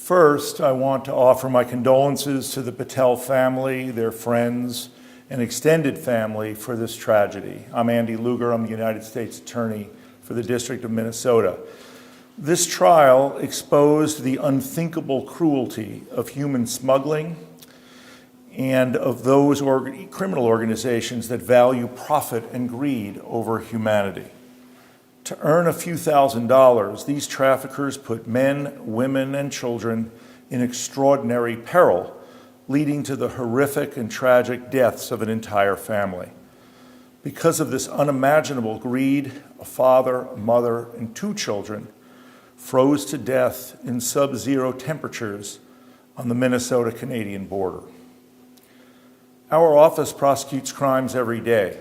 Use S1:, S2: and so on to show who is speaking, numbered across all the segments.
S1: First, I want to offer my condolences to the Patel family, their friends, and extended family for this tragedy. I'm Andy Luger. I'm the United States Attorney for the District of Minnesota. This trial exposed the unthinkable cruelty of human smuggling and of those criminal organizations that value profit and greed over humanity. To earn a few $1,000s, these traffickers put men, women, and children in extraordinary peril, leading to the horrific and tragic deaths of an entire family. Because of this unimaginable greed, a father, a mother, and 2 children froze to death in sub-zero temperatures on the Minnesota-Canadian border. Our office prosecutes crimes every day,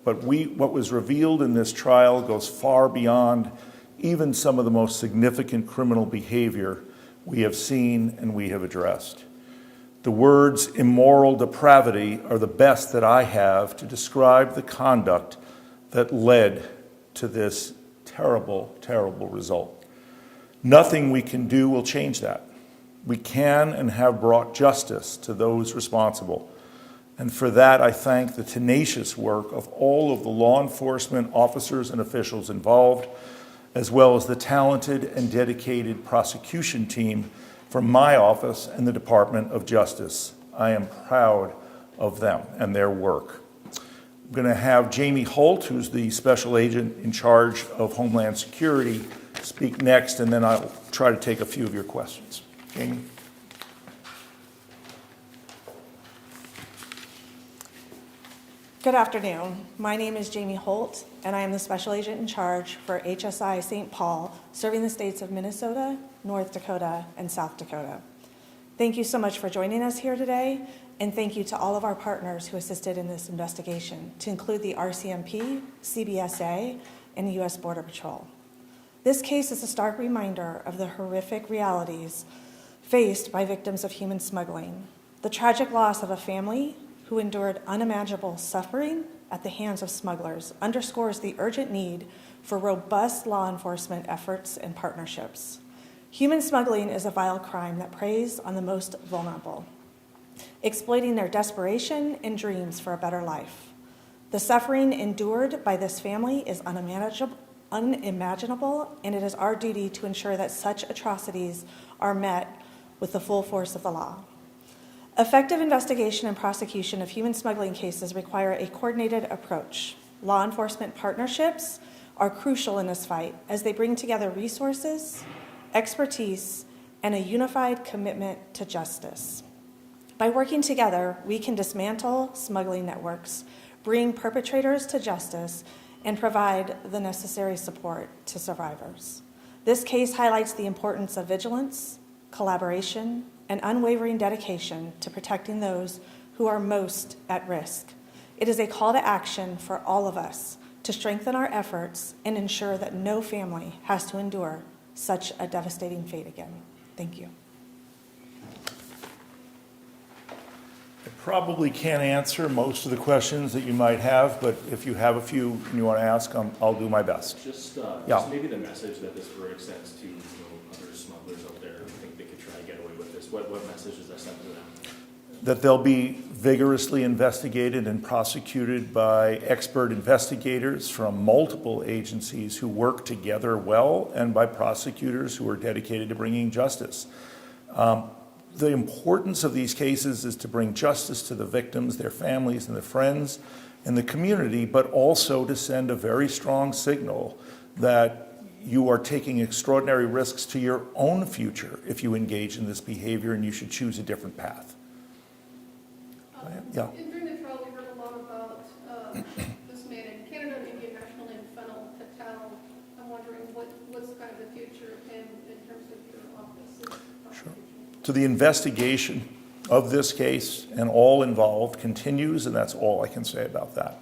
S1: but what was revealed in this trial goes far beyond even some of the most significant criminal behavior we have seen and we have addressed. The words immoral depravity are the best that I have to describe the conduct that led to this terrible, terrible result. Nothing we can do will change that. We can and have brought justice to those responsible. And for that, I thank the tenacious work of all of the law enforcement officers and officials involved, as well as the talented and dedicated prosecution team from my office and the Department of Justice. I am proud of them and their work. I'm going to have Jamie Holt, who's the special agent in charge of Homeland Security, speak next, and then I'll try to take a few of your questions. Jamie?
S2: Good afternoon. My name is Jamie Holt, and I am the Special Agent in charge for HSI St. Paul, serving the states of Minnesota, North Dakota, and South Dakota. Thank you so much for joining us here today, and thank you to all of our partners who assisted in this investigation, to include the RCMP, CBSA, and the U.S. Border Patrol. This case is a stark reminder of the horrific realities faced by victims of human smuggling, the tragic loss of a family who endured unimaginable suffering at the hands of smugglers underscores the urgent need for robust law enforcement efforts and partnerships. Human smuggling is a vile crime that preys on the most vulnerable, exploiting their desperation and dreams for a better life. The suffering endured by this family is unimaginable, and it is our duty to ensure that such atrocities are met with the full force of the law. Effective investigation and prosecution of human smuggling cases require a coordinated approach. Law enforcement partnerships are crucial in this fight as they bring together resources, expertise, and a unified commitment to justice. By working together, we can dismantle smuggling networks, bring perpetrators to justice, and provide the necessary support to survivors. This case highlights the importance of vigilance, collaboration, and unwavering dedication to protecting those who are most at risk. It is a call to action for all of us to strengthen our efforts and ensure that no family has to endure such a devastating fate again. Thank you.
S1: I probably can't answer most of the questions that you might have, but if you have a few and you want to ask, I'll do my best.
S3: Just maybe the message that this verdict sends to other smugglers out there who think they could try to get away with this. What message does that send to them?
S1: That they'll be vigorously investigated and prosecuted by expert investigators from multiple agencies who work together well, and by prosecutors who are dedicated to bringing justice. The importance of these cases is to bring justice to the victims, their families, and their friends, and the community, but also to send a very strong signal that you are taking extraordinary risks to your own future if you engage in this behavior, and you should choose a different path. Yeah.
S4: During the trial, we heard a lot about this man in Canada, an Indian national named Fennel Patel. I'm wondering what's kind of the future of him in terms of your office?
S1: Sure. So the investigation of this case and all involved continues, and that's all I can say about that.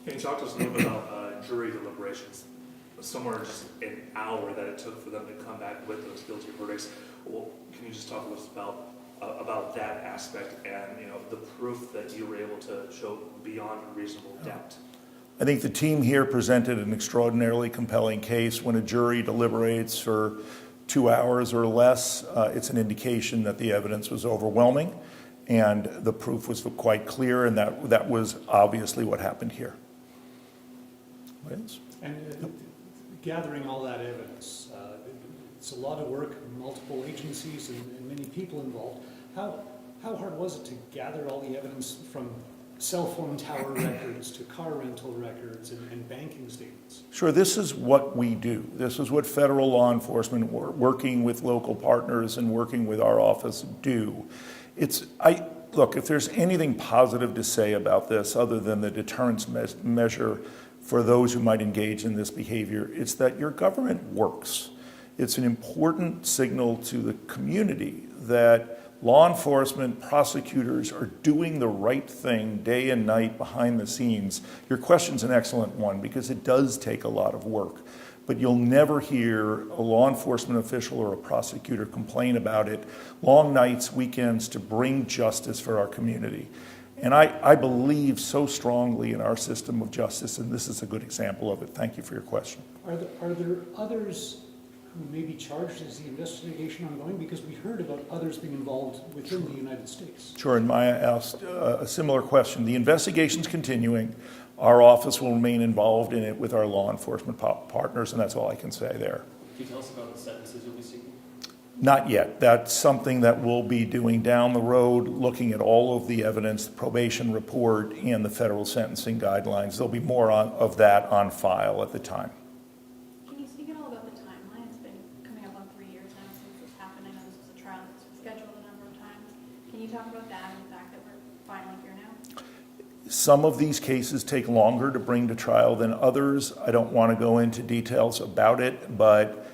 S5: Can you talk to us a little bit about jury deliberations? Somewhere just an hour that it took for them to come back with those guilty verdicts. Well, can you just talk to us about that aspect and the proof that you were able to show beyond reasonable doubt?
S1: I think the team here presented an extraordinarily compelling case when a jury deliberates for 2 hours or less, it's an indication that the evidence was overwhelming and the proof was quite clear, and that was obviously what happened here. What else?
S6: And gathering all that evidence, it's a lot of work, multiple agencies and many people involved. How hard was it to gather all the evidence from cell phone tower records to car rental records and banking statements? Sure,
S1: this is what we do. This is what federal law enforcement, working with local partners and working with our office, do. Look, if there's anything positive to say about this other than the deterrence measure for those who might engage in this behavior, it's that your government works. It's an important signal to the community that law enforcement, prosecutors are doing the right thing day and night behind the scenes. Your question's an excellent one because it does take a lot of work. But you'll never hear a law enforcement official or a prosecutor complain about it. Long nights, weekends to bring justice for our community. And I believe so strongly in our system of justice, and this is a good example of it. Thank you for your question.
S6: Are there others who may be charged? Is the investigation ongoing? Because we heard about others being involved within the United States.
S1: Sure, and Maya asked a similar question. The investigation's continuing. Our office will remain involved in it with our law enforcement partners, and that's all I can say there.
S3: Can you tell us about the sentences you'll be seeking?
S1: Not yet. That's something that we'll be doing down the road, looking at all of the evidence, the probation report, and the federal sentencing guidelines. There'll be more of that on file at the time.
S7: Can you speak at all about the timeline? It's been coming up on 3 years now since this happened. I know this was a trial that's been scheduled a number of times. Can you talk about that and the fact that we're finally here now?
S1: Some of these cases take longer to bring to trial than others. I don't want to go into details about it, but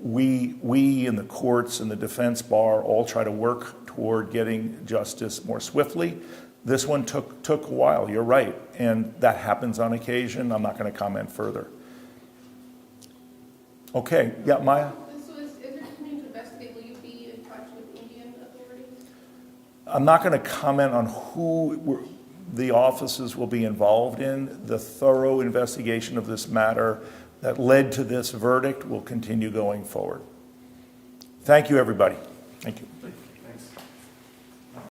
S1: we in the courts and the defense bar all try to work toward getting justice more swiftly. This one took a while, you're right, and that happens on occasion. I'm not going to comment further. Okay, yeah, Maya?
S4: So is there continuing to investigate? Will you be in touch with Indian authorities?
S1: I'm not going to comment on who the offices will be involved in. The thorough investigation of this matter that led to this verdict will continue going forward. Thank you, everybody. Thank you.